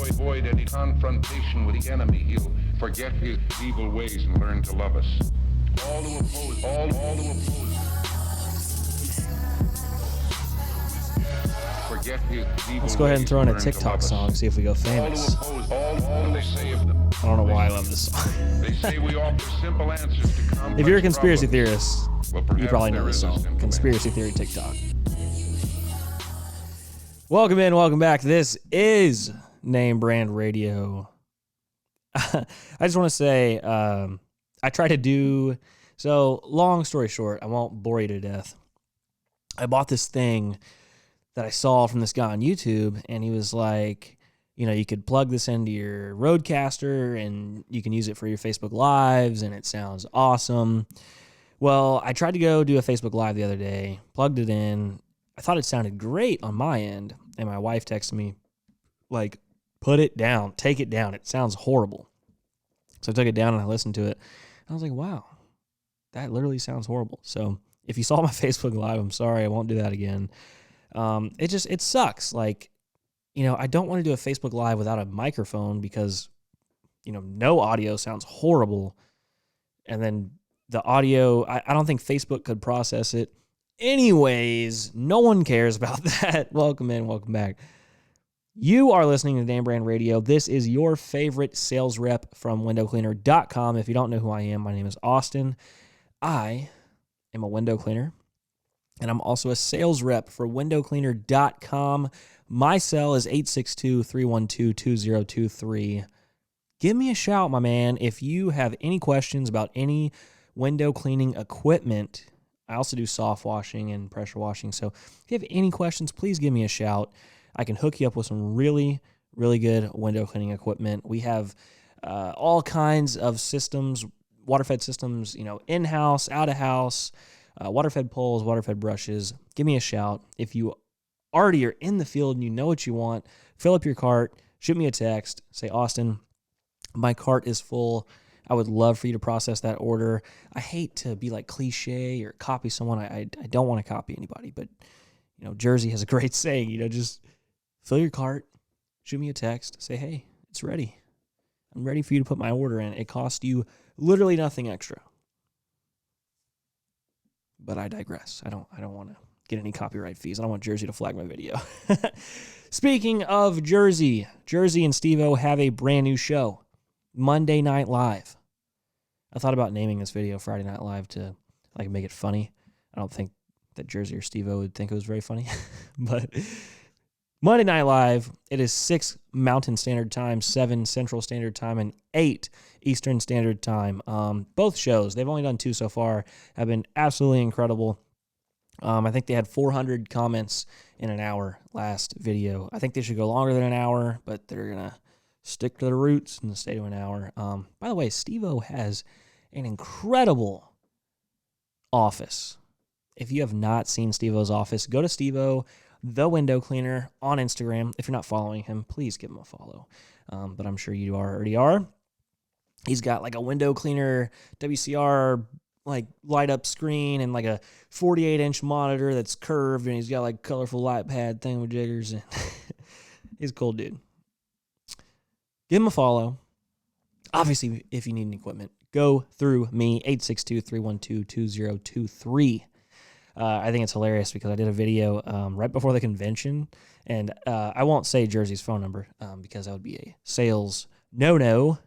avoid any confrontation with the enemy. He'll forget his evil ways and learn to love us. All who oppose, all who oppose. Forget his evil Let's go ahead and ways throw in a learn to TikTok love us. song, see if we go famous. All who oppose, all they say of them. I don't know why I love this song. They say we offer simple answers to complex If you're a conspiracy problems. theorist, Well, you probably know perhaps this there is a song. simple Conspiracy Theory TikTok. Welcome in, welcome back. This is Name Brand Radio. I just want to say, I try to do, so long story short, I won't bore you to death. I bought this thing that I saw from this guy on YouTube, and he was like, you know, you could plug this into your Rodecaster, and you can use it for your Facebook Lives, and it sounds awesome. Well, I tried to go do a Facebook Live the other day, plugged it in. I thought it sounded great on my end, and my wife texted me, like, put it down, take it down. It sounds horrible. So I took it down, and I listened to it. And I was like, wow, that literally sounds horrible. So if you saw my Facebook Live, I'm sorry, I won't do that again. It sucks. Like, you know, I don't want to do a Facebook Live without a microphone because, you know, no audio sounds horrible. And then the audio, I don't think Facebook could process it. Anyways, no one cares about that. Welcome in, welcome back. You are listening to Name Brand Radio. This is your favorite sales rep from windowcleaner.com. If you don't know who I am, my name is Austin. I am a window cleaner, and I'm also a sales rep for windowcleaner.com. My cell is 862-312-2023. Give me a shout, my man, if you have any questions about any window cleaning equipment. I also do soft washing and pressure washing, so if you have any questions, please give me a shout. I can hook you up with some really, really good window cleaning equipment. We have all kinds of systems, water-fed systems, you know, in-house, out-of-house, water-fed poles, water-fed brushes. Give me a shout. If you already are in the field and you know what you want, fill up your cart, shoot me a text, say, Austin, my cart is full. I would love for you to process that order. I hate to be like cliche or copy someone. I don't want to copy anybody, but, you know, Jersey has a great saying, you know, just fill your cart, shoot me a text, say, hey, it's ready. I'm ready for you to put my order in. It costs you literally nothing extra. But I digress. I don't want to get any copyright fees. I don't want Jersey to flag my video. Speaking of Jersey and Steve-O have a brand new show, Monday Night Live. I thought about naming this video Friday Night Live to like make it funny. I don't think that Jersey or Steve-O would think it was very funny. But Monday Night Live, it is 6 Mountain Standard Time, 7 Central Standard Time, and 8 Eastern Standard Time. Both shows, they've only done 2 so far, have been absolutely incredible. I think they had 400 comments in an hour last video. I think they should go longer than an hour, but they're going to stick to the roots and stay to an hour. By the way, Steve-O has an incredible office. If you have not seen Steve-O's office, go to Steve-O, the window cleaner, on Instagram. If you're not following him, please give him a follow. But I'm sure you already are. He's got like a window cleaner WCR like light up screen and like a 48-inch monitor that's curved, and he's got like colorful light pad thingamajiggers. And he's a cool dude. Give him a follow. Obviously, if you need any equipment, go through me, 862-312-2023. I think it's hilarious because I did a video right before the convention, and I won't say Jersey's phone number because that would be a sales no-no,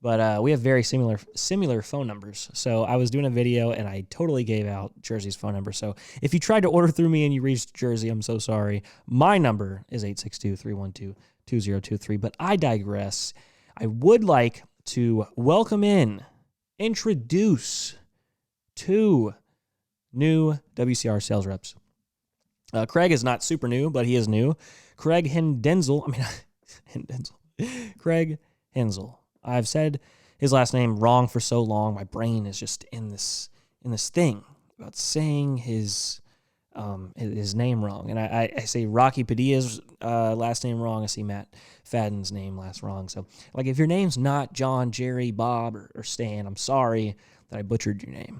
but we have very similar phone numbers. So I was doing a video, and I totally gave out Jersey's phone number. So if you tried to order through me and you reached Jersey, I'm so sorry. My number is 862-312-2023, but I digress. I would like to introduce 2 new WCR sales reps. Craig is not super new, but he is new. Craig Craig Hensel. I've said his last name wrong for so long. My brain is just in this thing about saying his name wrong. And I say Rocky Padilla's last name wrong. I see Matt Fadden's name last wrong. So, like, if your name's not John, Jerry, Bob, or Stan, I'm sorry that I butchered your name.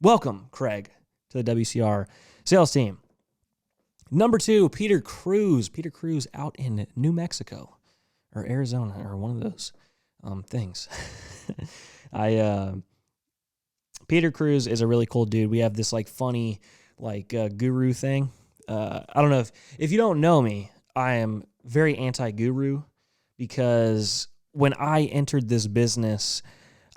Welcome, Craig, to the WCR sales team. Number 2, Peter Cruz. Peter Cruz out in New Mexico or Arizona or one of those things. Peter Cruz is a really cool dude. We have this like funny guru thing. I don't know if you don't know me, I am very anti-guru because when I entered this business,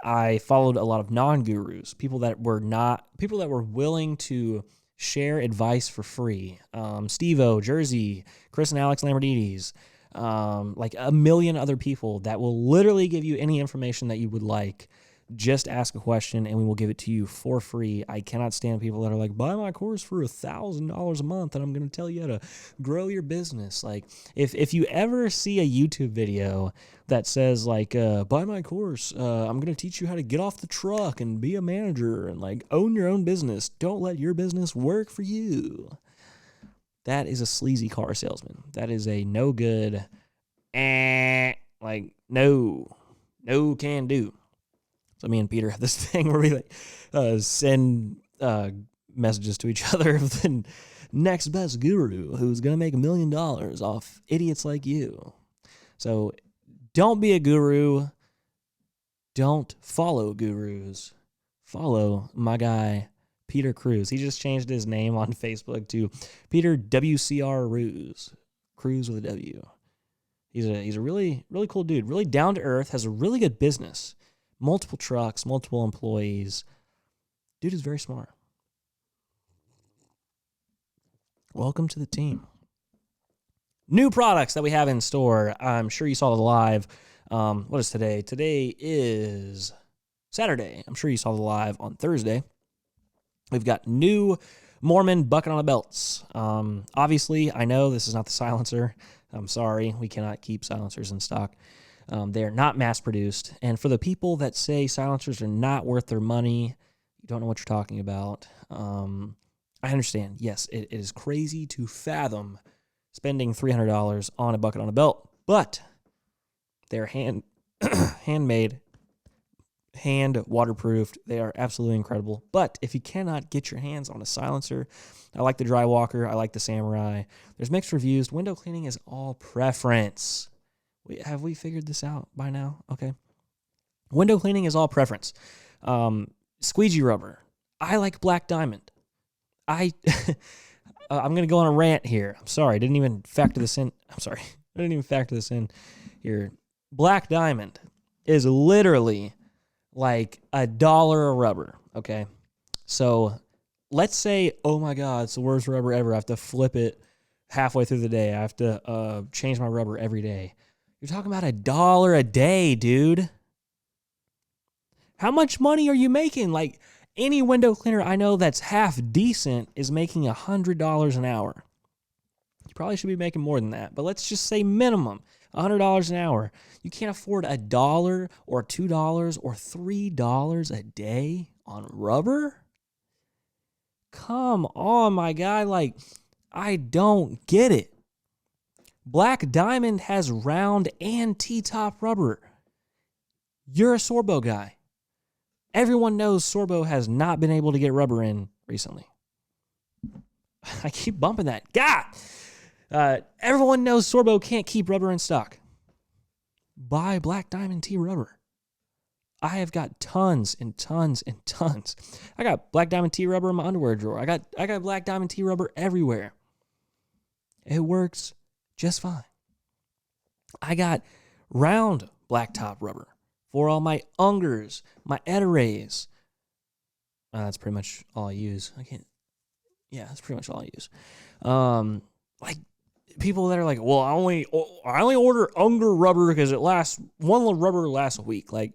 I followed a lot of non-gurus, people that were willing to share advice for free. Steve-O, Jersey, Chris and Alex Lambertides, like a million other people that will literally give you any information that you would like. Just ask a question and we will give it to you for free. I cannot stand people that are like, buy my course for $1,000 a month and I'm going to tell you how to grow your business. Like if you ever see a YouTube video that says like, buy my course, I'm going to teach you how to get off the truck and be a manager and like own your own business. Don't let your business work for you. That is a sleazy car salesman. That is a no good, no can do. So me and Peter have this thing where we like send messages to each other of the next best guru who's going to make $1 million off idiots like you. So don't be a guru. Don't follow gurus. Follow my guy, Peter Cruz. He just changed his name on Facebook to Peter WCR Ruse. Cruz with a W. He's a really, really cool dude. Really down to earth, has a really good business. Multiple trucks, multiple employees. Dude is very smart. Welcome to the team. New products that we have in store. I'm sure you saw the live. What is today? Today is Saturday. I'm sure you saw the live on Thursday. We've got new Mormon bucket on the belts. Obviously, I know this is not the silencer. I'm sorry. We cannot keep silencers in stock. They are not mass-produced. And for the people that say silencers are not worth their money, you don't know what you're talking about. I understand. Yes, it is crazy to fathom spending $300 on a bucket on a belt, but they're handmade, hand waterproofed. They are absolutely incredible. But if you cannot get your hands on a silencer, I like the Dry Walker. I like the Samurai. There's mixed reviews. Window cleaning is all preference. Have we figured this out by now? Okay. Window cleaning is all preference. Squeegee rubber. I like Black Diamond. I'm going to go on a rant here. I'm sorry. I didn't even factor this in. Here. Black Diamond is literally like $1 a rubber. Okay. So let's say, oh my God, it's the worst rubber ever. I have to flip it halfway through the day. I have to change my rubber every day. You're talking about $1 a day, dude. How much money are you making? Like, any window cleaner I know that's half decent is making $100 an hour. You probably should be making more than that, but let's just say minimum $100 an hour. You can't afford $1 or $2 or $3 a day on rubber? Come on, my guy. Like, I don't get it. Black Diamond has round and T-top rubber. You're a Sorbo guy. Everyone knows Sorbo has not been able to get rubber in recently. I keep bumping that. God! Everyone knows Sorbo can't keep rubber in stock. Buy Black Diamond T rubber. I have got tons and tons and tons. I got Black Diamond T rubber in my underwear drawer. I got Black Diamond T rubber everywhere. It works just fine. I got round blacktop rubber for all my Ungers, my Eterrays. That's pretty much all I use. That's pretty much all I use. Like people that are like, well, I only order Unger rubber because one rubber lasts a week. Like,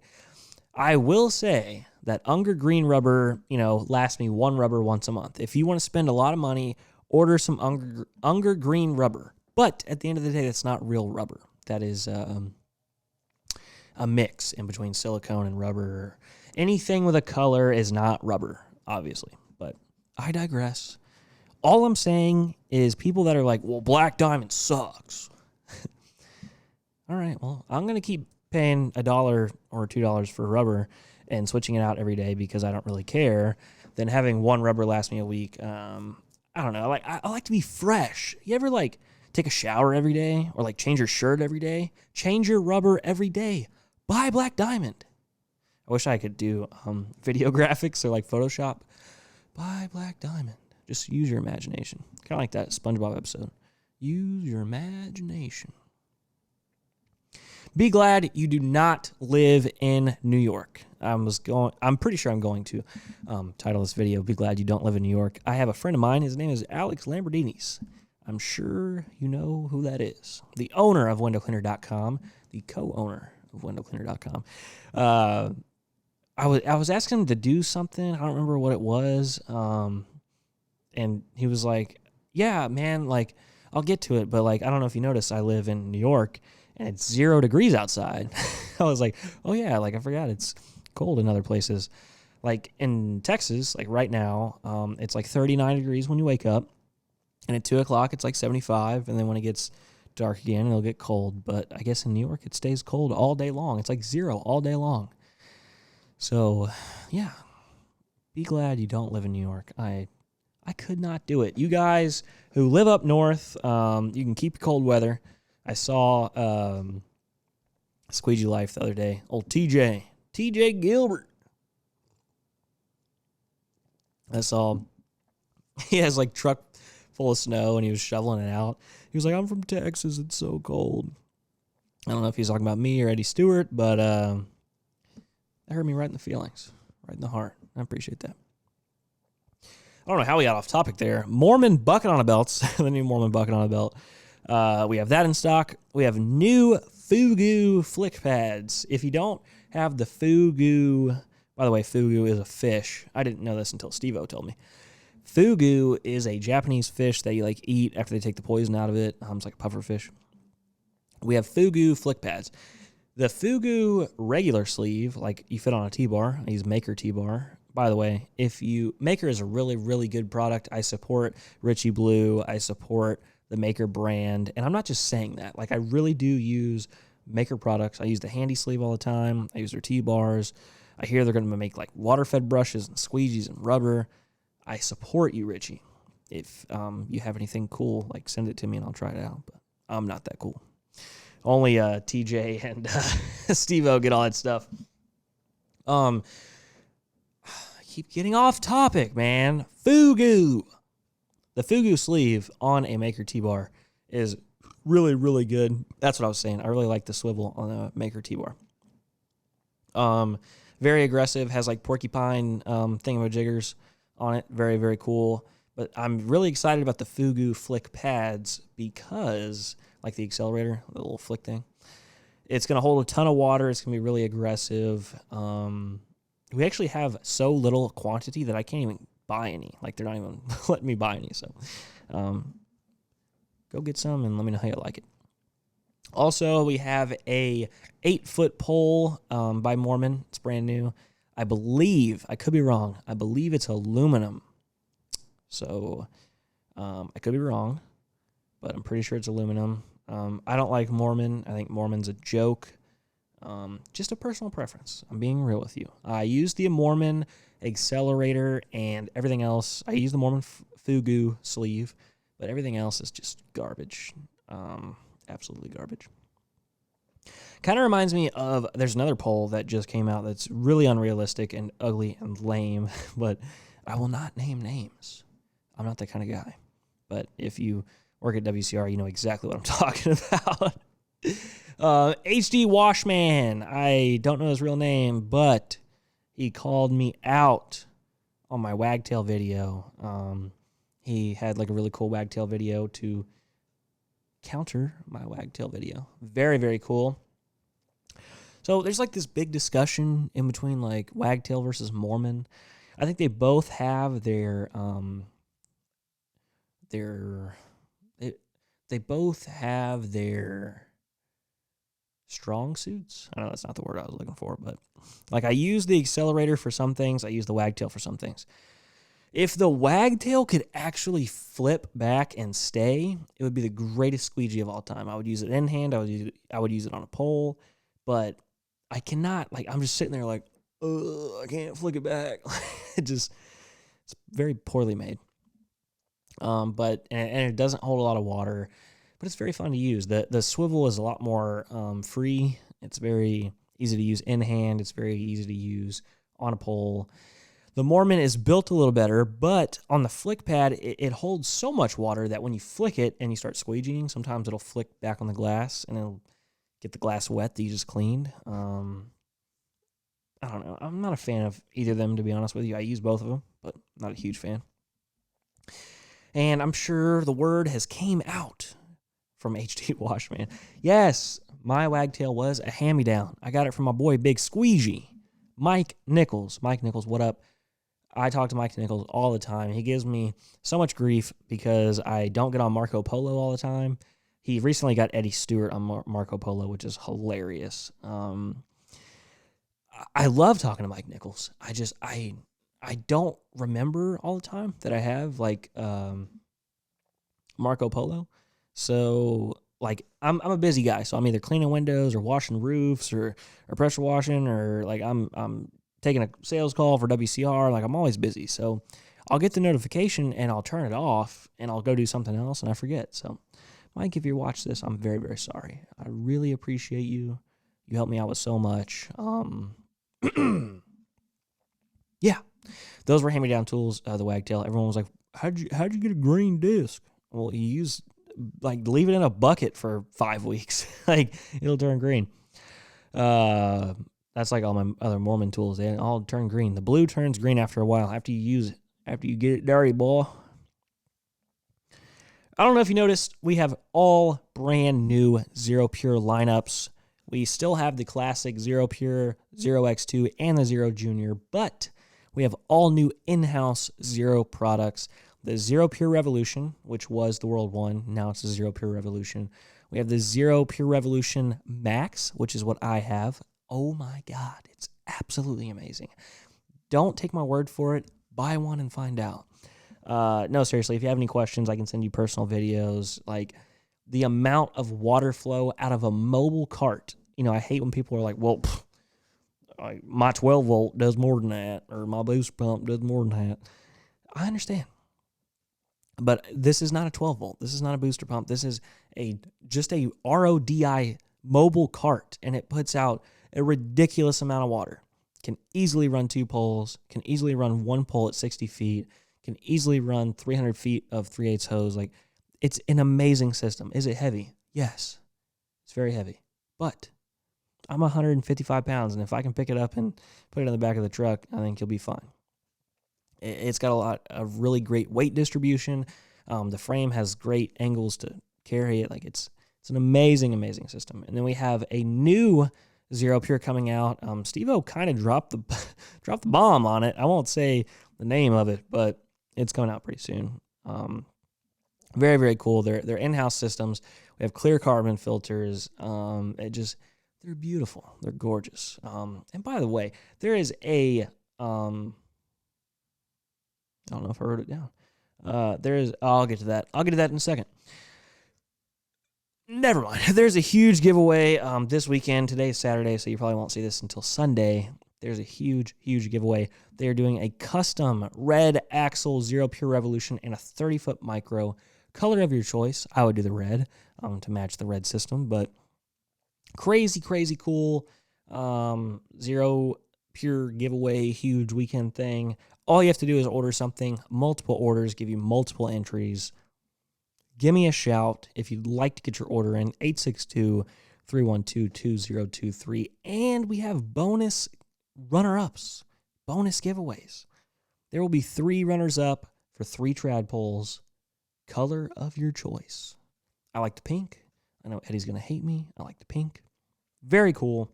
I will say that Unger green rubber, lasts me one rubber once a month. If you want to spend a lot of money, order some Unger green rubber. But at the end of the day, that's not real rubber. That is a mix in between silicone and rubber. Anything with a color is not rubber, obviously. But I digress. All I'm saying is people that are like, well, Black Diamond sucks. All right, well, I'm going to keep paying $1 or $2 for rubber and switching it out every day because I don't really care than having one rubber last me a week. I don't know. Like I like to be fresh. You ever like take a shower every day or like change your shirt every day? Change your rubber every day. Buy Black Diamond. I wish I could do video graphics or like Photoshop. Buy Black Diamond. Just use your imagination. Kind of like that SpongeBob episode. Use your imagination. Be glad you do not live in New York. I'm pretty sure I'm going to title this video, Be Glad You Don't Live in New York. I have a friend of mine. His name is Alex Lamborghinis. I'm sure you know who that is. The owner of windowcleaner.com, the co-owner of windowcleaner.com. I was asking him to do something. I don't remember what it was. And he was like, yeah, man, like, I'll get to it. But, like, I don't know if you noticed, I live in New York, and it's 0 degrees outside. I was like, oh, yeah, like, I forgot it's cold in other places. Like, in Texas, like, right now, it's, like, 39 degrees when you wake up. And at 2 o'clock, it's, like, 75. And then when it gets dark again, it'll get cold. But I guess in New York, it stays cold all day long. It's, like, 0 all day long. So, yeah, be glad you don't live in New York. I could not do it. You guys who live up north, you can keep cold weather. I saw Squeegee Life the other day. Old TJ Gilbert. I saw he has like truck full of snow and he was shoveling it out. He was like, I'm from Texas. It's so cold. I don't know if he's talking about me or Eddie Stewart, but that hurt me right in the feelings, right in the heart. I appreciate that. I don't know how we got off topic there. Mormon bucket on a belts. The new Mormon bucket on a belt. We have that in stock. We have new Fugu flick pads. If you don't have the Fugu, by the way, Fugu is a fish. I didn't know this until Steve-O told me. Fugu is a Japanese fish that you like eat after they take the poison out of it. It's like a puffer fish. We have Fugu flick pads. The Fugu regular sleeve, like you fit on a T-bar. I use Maker T-bar. By the way, Maker is a really, really good product. I support Richie Blue. I support the Maker brand. And I'm not just saying that. Like, I really do use Maker products. I use the Handy Sleeve all the time. I use their T-bars. I hear they're going to make, like, water-fed brushes and squeegees and rubber. I support you, Richie. If you have anything cool, like, send it to me and I'll try it out. But I'm not that cool. Only TJ and Steve-O get all that stuff. Keep getting off topic, man. Fugu. The Fugu sleeve on a Maker T-bar is really, really good. That's what I was saying. I really like the swivel on a Maker T-bar. Very aggressive. Has like porcupine thingamajiggers on it. Very, very cool. But I'm really excited about the Fugu flick pads because, like the accelerator, the little flick thing, it's going to hold a ton of water. It's going to be really aggressive. We actually have so little quantity that I can't even buy any. Like, they're not even letting me buy any. So, go get some and let me know how you like it. Also, we have a 8-foot pole by Mormon. It's brand new. I believe, I could be wrong, I believe it's aluminum. So, I could be wrong, but I'm pretty sure it's aluminum. I don't like Mormon. I think Mormon's a joke. Just a personal preference. I'm being real with you. I use the Mormon accelerator and everything else. I use the Mormon Fugu sleeve, but everything else is just garbage. Absolutely garbage. Kind of reminds me of, there's another poll that just came out that's really unrealistic and ugly and lame, but I will not name names. I'm not that kind of guy. But if you work at WCR, you know exactly what I'm talking about. HD Washman. I don't know his real name, but he called me out on my wagtail video. He had like a really cool wagtail video to counter my wagtail video. Very, very cool. So there's like this big discussion in between like wagtail versus Mormon. I think they both have they both have their strong suits. I know that's not the word I was looking for, but like I use the accelerator for some things, I use the wagtail for some things. If the wagtail could actually flip back and stay, it would be the greatest squeegee of all time. I would use it in hand, I would use it on a pole, but I cannot, like, I'm just sitting there like, I can't flick it back. It's very poorly made. And it doesn't hold a lot of water, but it's very fun to use. The swivel is a lot more free. It's very easy to use in hand. It's very easy to use on a pole. The Mormon is built a little better, but on the flick pad, it holds so much water that when you flick it and you start squeegeeing, sometimes it'll flick back on the glass and it'll get the glass wet that you just cleaned. I don't know. I'm not a fan of either of them, to be honest with you. I use both of them, but not a huge fan. And I'm sure the word has came out from HD Washman. Yes, my wagtail was a hand-me-down. I got it from my boy Big Squeegee, Mike Nichols. Mike Nichols, what up? I talk to Mike Nichols all the time. He gives me so much grief because I don't get on Marco Polo all the time. He recently got Eddie Stewart on Marco Polo, which is hilarious. I love talking to Mike Nichols. I don't remember all the time that I have Marco Polo. So I'm a busy guy, so I'm either cleaning windows or washing roofs or pressure washing, or I'm taking a sales call for WCR. I'm always busy. So I'll get the notification and I'll turn it off and I'll go do something else and I forget. So Mike, if you watch this, I'm very, very sorry. I really appreciate you. You helped me out with so much. Yeah, those were hand-me-down tools. The wagtail. Everyone was like, "How'd you get a green disc?" Well, you use leave it in a bucket for 5 weeks. It'll turn green. That's like all my other Mormon tools. They all turn green. The blue turns green after a while. After you use it, after you get it dirty, boy. I don't know if you noticed, we have all brand new Zero Pure lineups. We still have the classic Zero Pure, Zero X2, and the Zero Junior, but we have all new in-house Zero products. The Zero Pure Revolution, which was the World One, now it's the Zero Pure Revolution. We have the Zero Pure Revolution Max, which is what I have. Oh my God, it's absolutely amazing. Don't take my word for it. Buy one and find out. No, seriously, if you have any questions, I can send you personal videos. The amount of water flow out of a mobile cart. I hate when people are like, well, my 12 volt does more than that, or my booster pump does more than that. I understand. But this is not a 12 volt. This is not a booster pump. This is just a RODI mobile cart, and it puts out a ridiculous amount of water. Can easily run 2 poles, can easily run 1 pole at 60 feet, can easily run 300 feet of 3/8 hose. It's an amazing system. Is it heavy? Yes. It's very heavy. But I'm 155 pounds, and if I can pick it up and put it in the back of the truck, I think you'll be fine. It's got a lot of really great weight distribution. The frame has great angles to carry it. It's an amazing, amazing system. And then we have a new Zero Pure coming out. Steve-O kind of dropped the bomb on it. I won't say the name of it, but it's coming out pretty soon. Very, very cool. They're in-house systems. We have clear carbon filters. They're beautiful. They're gorgeous. And by the way, there is I don't know if I wrote it down. I'll get to that. I'll get to that in a second. Never mind. There's a huge giveaway this weekend. Today is Saturday, so you probably won't see this until Sunday. There's a huge, huge giveaway. They are doing a custom red axle Zero Pure Revolution and a 30-foot micro. Color of your choice. I would do the red to match the red system, but crazy, crazy cool Zero Pure giveaway, huge weekend thing. All you have to do is order something. Multiple orders give you multiple entries. Give me a shout if you'd like to get your order in, 862-312-2023. And we have bonus runner-ups, bonus giveaways. There will be 3 runners-up for 3 trad poles. Color of your choice. I like the pink. I know Eddie's going to hate me. I like the pink. Very cool.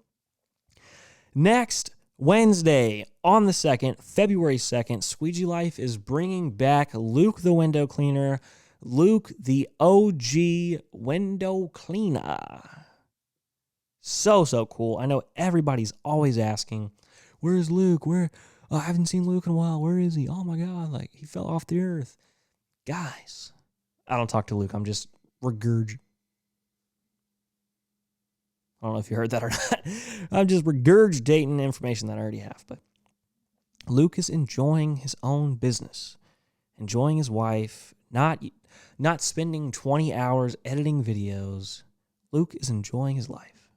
Next Wednesday, on the 2nd, February 2nd, Squeegee Life is bringing back Luke the Window Cleaner. Luke the OG Window Cleaner. So cool. I know everybody's always asking, where's Luke? I haven't seen Luke in a while. Where is he? Oh my God, he fell off the earth. Guys, I don't talk to Luke. I'm just regurgitating. I don't know if you heard that or not. I'm just regurgitating information that I already have. But Luke is enjoying his own business, enjoying his wife, not spending 20 hours editing videos. Luke is enjoying his life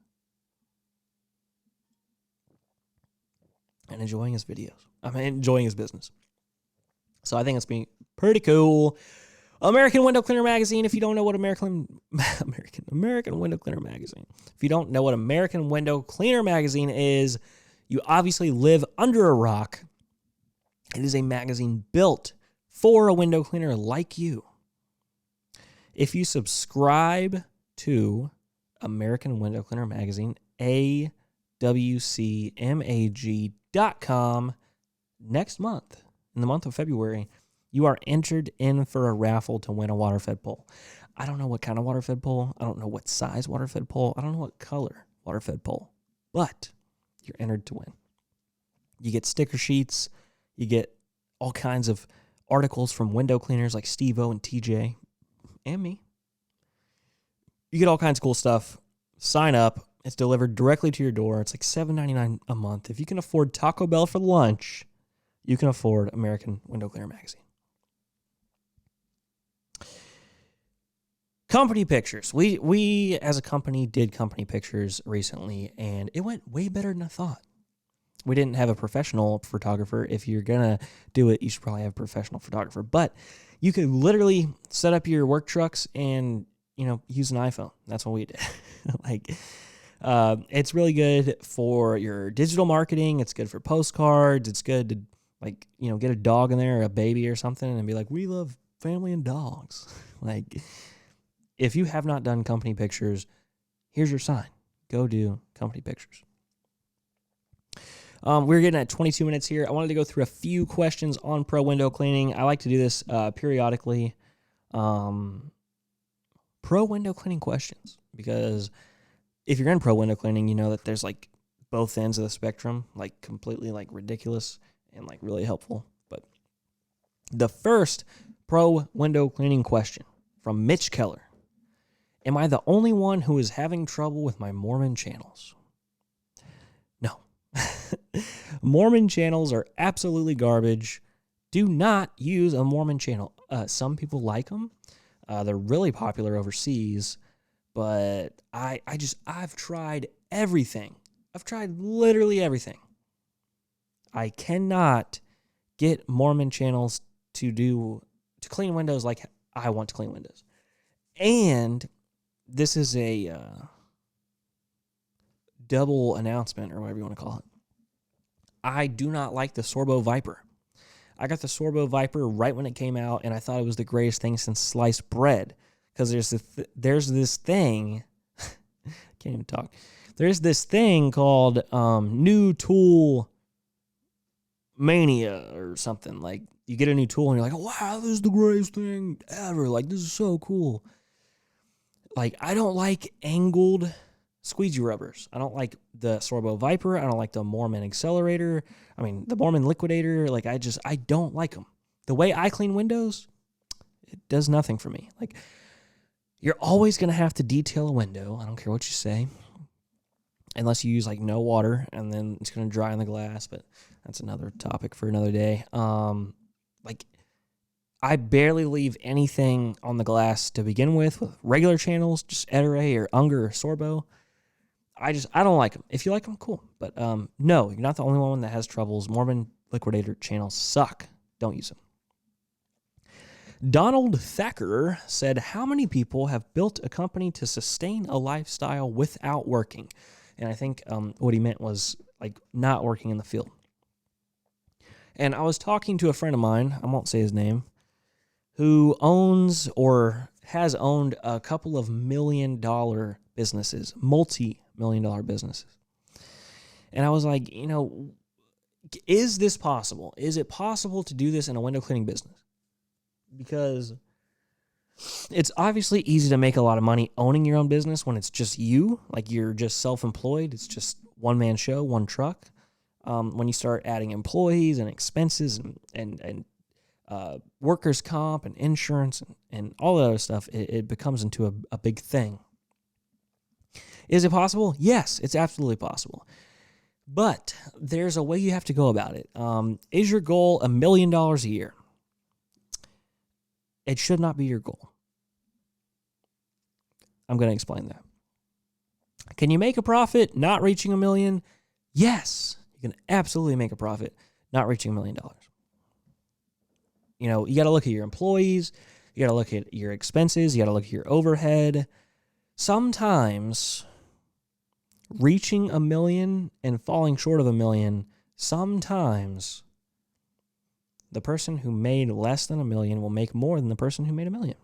and enjoying his videos. I mean, enjoying his business. So I think it's being pretty cool. American Window Cleaner Magazine. If you don't know what American Window Cleaner Magazine. If you don't know what American Window Cleaner Magazine is, you obviously live under a rock. It is a magazine built for a window cleaner like you. If you subscribe to American Window Cleaner Magazine, awcmag.com, next month, in the month of February, you are entered in for a raffle to win a water-fed pole. I don't know what kind of water-fed pole. I don't know what size water-fed pole. I don't know what color water-fed pole. But you're entered to win. You get sticker sheets. You get all kinds of articles from window cleaners like Steve-O and TJ and me. You get all kinds of cool stuff. Sign up. It's delivered directly to your door. It's like $7.99 a month. If you can afford Taco Bell for lunch, you can afford American Window Cleaner Magazine. Company pictures. We as a company did company pictures recently, and it went way better than I thought. We didn't have a professional photographer. If you're going to do it, you should probably have a professional photographer. But you could literally set up your work trucks and, use an iPhone. That's what we did. It's really good for your digital marketing. It's good for postcards. It's good to, get a dog in there or a baby or something and be like, we love family and dogs. If you have not done company pictures, here's your sign. Go do company pictures. We're getting at 22 minutes here. I wanted to go through a few questions on pro window cleaning. I like to do this periodically. Pro window cleaning questions, because if you're in pro window cleaning, you know that there's both ends of the spectrum, completely ridiculous and really helpful. But the first pro window cleaning question from Mitch Keller. Am I the only one who is having trouble with my Mormon channels? No. Mormon channels are absolutely garbage. Do not use a Mormon channel. Some people like them. They're really popular overseas, but I've tried everything. I've tried literally everything. I cannot get Mormon channels to clean windows like I want to clean windows. And this is a double announcement, or whatever you want to call it. I do not like the Sorbo Viper. I got the Sorbo Viper right when it came out, and I thought it was the greatest thing since sliced bread. Because there's this thing, can't even talk. There's this thing called New Tool Mania or something. You get a new tool and you're like, oh, wow, this is the greatest thing ever. This is so cool. I don't like angled squeegee rubbers. I don't like the Sorbo Viper. I don't like the Mormon Accelerator. The Mormon Liquidator. I don't like them. The way I clean windows, it does nothing for me. You're always going to have to detail a window. I don't care what you say. Unless you use no water, and then it's going to dry on the glass, but that's another topic for another day. I barely leave anything on the glass to begin with regular channels, just Ettore or Unger or Sorbo. I don't like them. If you like them, cool. But no, you're not the only one that has troubles. Mormon Liquidator channels suck. Don't use them. Donald Thacker said, how many people have built a company to sustain a lifestyle without working? And I think what he meant was not working in the field. And I was talking to a friend of mine, I won't say his name, who owns or has owned a couple of $1 million businesses, multi-million-dollar businesses. And I was like, is this possible? Is it possible to do this in a window cleaning business? Because it's obviously easy to make a lot of money owning your own business when it's just you, you're just self-employed. It's just one-man show, one truck. When you start adding employees and expenses and workers' comp and insurance and all that other stuff, it becomes into a big thing. Is it possible? Yes, it's absolutely possible. But there's a way you have to go about it. Is your goal $1 million a year? It should not be your goal. I'm going to explain that. Can you make a profit not reaching $1 million? Yes, you can absolutely make a profit not reaching $1 million. You know, you got to look at your employees. You got to look at your expenses. You got to look at your overhead. Sometimes reaching $1 million and falling short of $1 million, sometimes the person who made less than $1 million will make more than the person who made $1 million.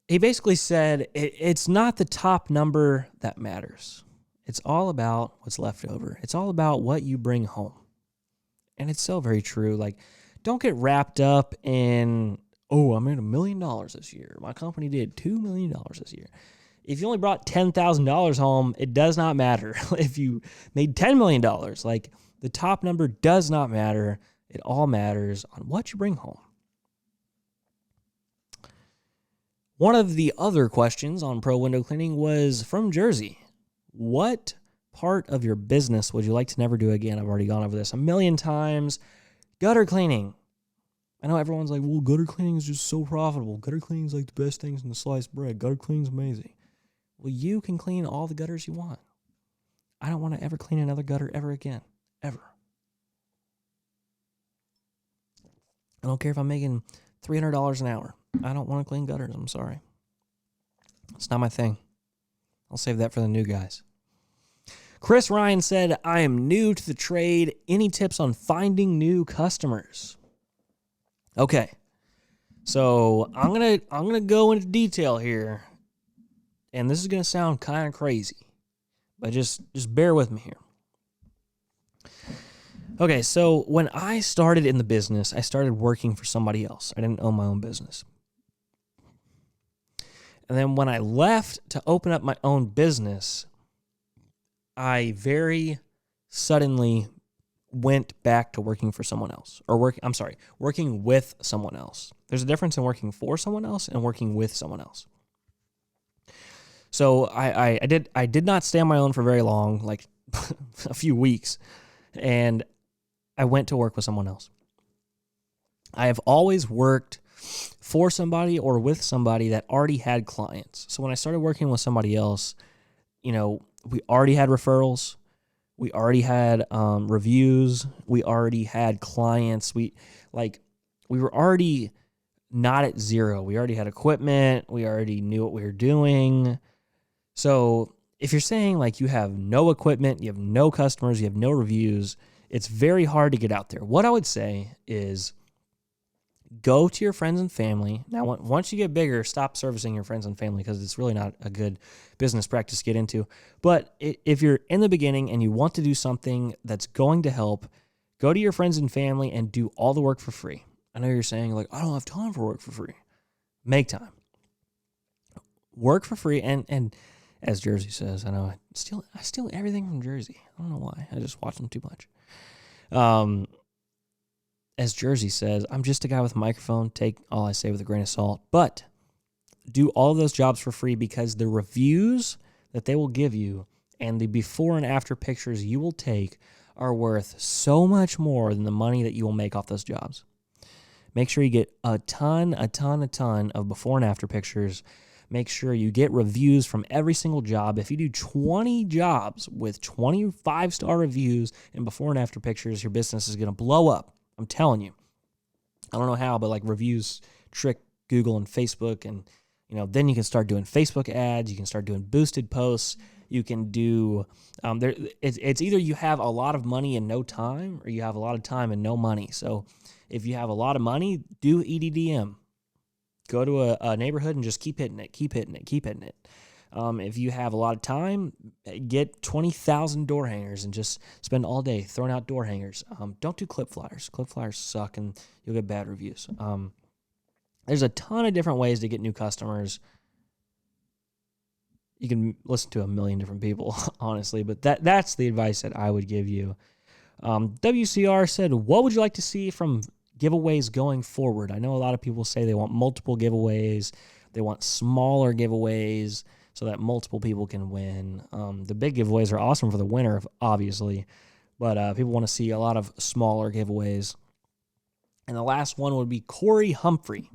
He basically said it's not the top number that matters. It's all about what's left over. It's all about what you bring home. And it's so very true. Like, don't get wrapped up in, oh, I made $1 million this year. My company did $2 million this year. If you only brought $10,000 home, it does not matter. If you made $10 million, like, the top number does not matter. It all matters on what you bring home. One of the other questions on Pro Window Cleaning was from Jersey. What part of your business would you like to never do again? I've already gone over this 1,000,000 times. Gutter cleaning. I know everyone's like, well, gutter cleaning is just so profitable. Gutter cleaning is like the best things in the sliced bread. Gutter cleaning is amazing. Well, you can clean all the gutters you want. I don't want to ever clean another gutter ever again. Ever. I don't care if I'm making $300 an hour. I don't want to clean gutters. I'm sorry. It's not my thing. I'll save that for the new guys. Chris Ryan said, I am new to the trade. Any tips on finding new customers? Okay. So I'm gonna go into detail here. And this is gonna sound kind of crazy. But just bear with me here. Okay, so when I started in the business, I started working for somebody else. I didn't own my own business. And then when I left to open up my own business, I very suddenly went back to working for someone else. Working with someone else. There's a difference in working for someone else and working with someone else. So I did not stay on my own for very long, like a few weeks, and I went to work with someone else. I have always worked for somebody or with somebody that already had clients. So when I started working with somebody else, you know, we already had referrals. We already had reviews. We already had clients. We were already not at zero. We already had equipment. We already knew what we were doing. So if you're saying like you have no equipment, you have no customers, you have no reviews, it's very hard to get out there. What I would say is go to your friends and family. Now, once you get bigger, stop servicing your friends and family because it's really not a good business practice to get into. But if you're in the beginning and you want to do something that's going to help, go to your friends and family and do all the work for free. I know you're saying, like, I don't have time for work for free. Make time. Work for free. And as Jersey says, I know I steal everything from Jersey. I don't know why. I just watch them too much. As Jersey says, I'm just a guy with a microphone. Take all I say with a grain of salt. But do all of those jobs for free because the reviews that they will give you and the before and after pictures you will take are worth so much more than the money that you will make off those jobs. Make sure you get a ton of before and after pictures. Make sure you get reviews from every single job. If you do 20 jobs with 25-star reviews and before and after pictures, your business is going to blow up. I'm telling you. I don't know how, but like reviews trick Google and Facebook, and then you can start doing Facebook ads. You can start doing boosted posts. You can do it's either you have a lot of money and no time, or you have a lot of time and no money. So if you have a lot of money, do EDDM. Go to a neighborhood and just keep hitting it. If you have a lot of time, get 20,000 door hangers and just spend all day throwing out door hangers. Don't do clip flyers. Clip flyers suck and you'll get bad reviews. There's a ton of different ways to get new customers. You can listen to a million different people, honestly, but that's the advice that I would give you. WCR said, what would you like to see from giveaways going forward? I know a lot of people say they want multiple giveaways. They want smaller giveaways so that multiple people can win. The big giveaways are awesome for the winner, obviously, but people want to see a lot of smaller giveaways. And the last one would be Corey Humphrey.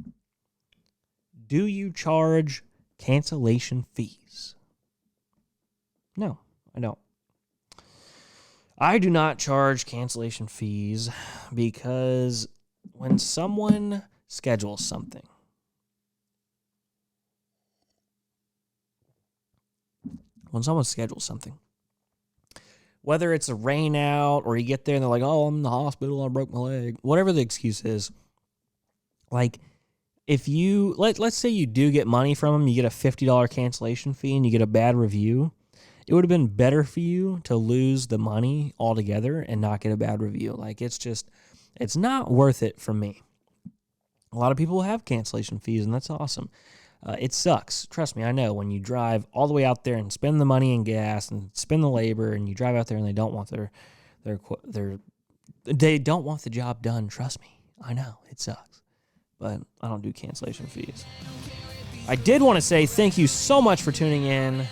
Do you charge cancellation fees? No, I don't. I do not charge cancellation fees because when someone schedules something, whether it's a rain out or you get there and they're like, oh, I'm in the hospital, I broke my leg, whatever the excuse is, like, if you, let's say you do get money from them, you get a $50 cancellation fee and you get a bad review, it would have been better for you to lose the money altogether and not get a bad review. Like, it's not worth it for me. A lot of people have cancellation fees, and that's awesome. It sucks. Trust me, I know. When you drive all the way out there and spend the money in gas and spend the labor, and you drive out there and they don't want they don't want the job done. Trust me, I know it sucks, but I don't do cancellation fees. I did want to say thank you so much for tuning in.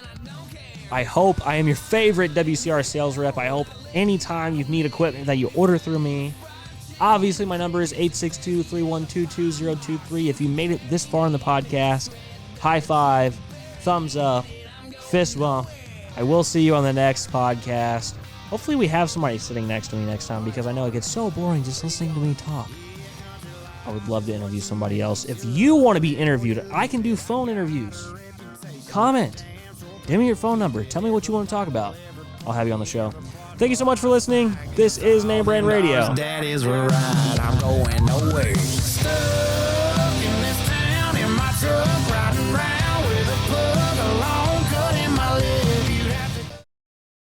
I hope I am your favorite WCR sales rep. I hope anytime you need equipment that you order through me. Obviously, my number is 862-312-2023. If you made it this far in the podcast, high five, thumbs up, fist bump. I will see you on the next podcast. Hopefully we have somebody sitting next to me next time, because I know it gets so boring just listening to me talk. I would love to interview somebody else. If you want to be interviewed, I can do phone interviews. Comment. Give me your phone number. Tell me what you want to talk about. I'll have you on the show. Thank you so much for listening. This is Name Brand Radio. Daddy's right. I'm